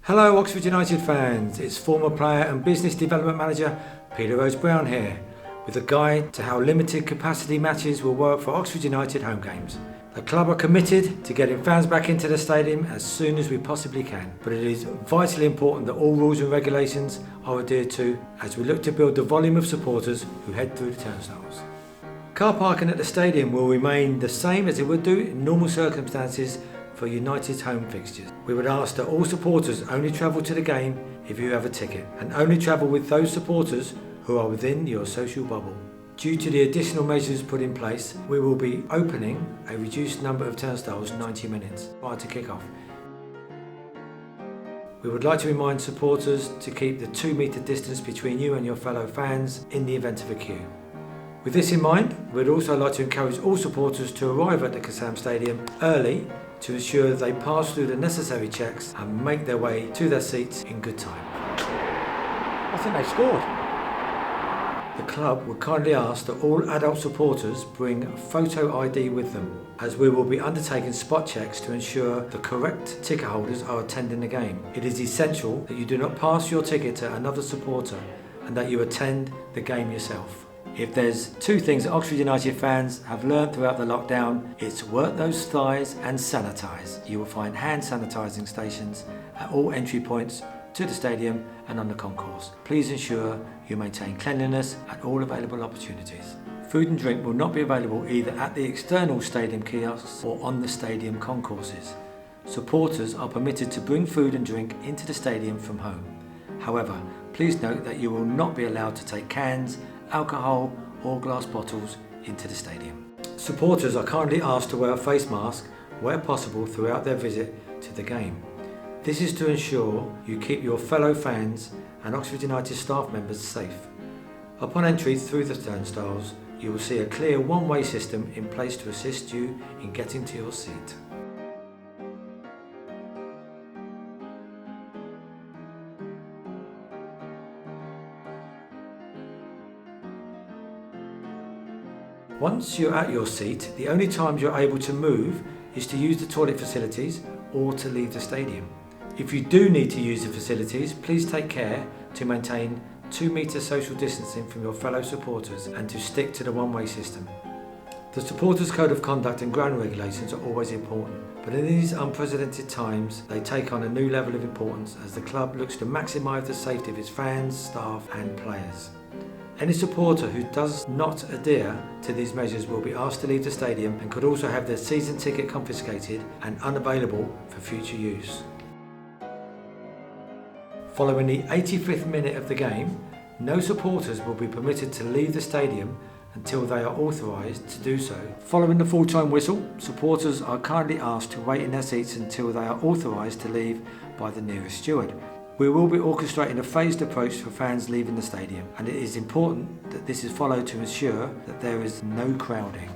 Hello Oxford United fans, it's former player and business development manager Peter Rose-Brown here with a guide to how limited capacity matches will work for Oxford United home games. The club are committed to getting fans back into the stadium as soon as we possibly can, but it is vitally important that all rules and regulations are adhered to as we look to build the volume of supporters who head through the turnstiles. Car parking at the stadium will remain the same as it would do in normal circumstances for United's home fixtures. We would ask that all supporters only travel to the game if you have a ticket, and only travel with those supporters who are within your social bubble. Due to the additional measures put in place, we will be opening a reduced number of turnstiles 90 minutes prior to kick-off. We would like to remind supporters to keep the 2-metre distance between you and your fellow fans in the event of a queue. With this in mind, we'd also like to encourage all supporters to arrive at the KASSAM Stadium early to ensure they pass through the necessary checks and make their way to their seats in good time. I think they scored. The club would kindly ask that all adult supporters bring photo ID with them, as we will be undertaking spot checks to ensure the correct ticket holders are attending the game. It is essential that you do not pass your ticket to another supporter and that you attend the game yourself. If there's two things that Oxford United fans have learned throughout the lockdown, it's work those thighs and sanitise. You will find hand sanitising stations at all entry points to the stadium and on the concourse. Please ensure you maintain cleanliness at all available opportunities. Food and drink will not be available either at the external stadium kiosks or on the stadium concourses. Supporters are permitted to bring food and drink into the stadium from home. However, please note that you will not be allowed to take cans, alcohol or glass bottles into the stadium. Supporters are kindly asked to wear a face mask where possible throughout their visit to the game. This is to ensure you keep your fellow fans and Oxford United staff members safe. Upon entry through the turnstiles, you will see a clear one-way system in place to assist you in getting to your seat. Once you're at your seat, the only times you're able to move is to use the toilet facilities or to leave the stadium. If you do need to use the facilities, please take care to maintain 2-metre social distancing from your fellow supporters and to stick to the one-way system. The supporters' code of conduct and ground regulations are always important, but in these unprecedented times they take on a new level of importance as the club looks to maximise the safety of its fans, staff and players. Any supporter who does not adhere to these measures will be asked to leave the stadium and could also have their season ticket confiscated and unavailable for future use. Following the 85th minute of the game, no supporters will be permitted to leave the stadium until they are authorised to do so. Following the full-time whistle, supporters are kindly asked to wait in their seats until they are authorised to leave by the nearest steward. We will be orchestrating a phased approach for fans leaving the stadium, and it is important that this is followed to ensure that there is no crowding.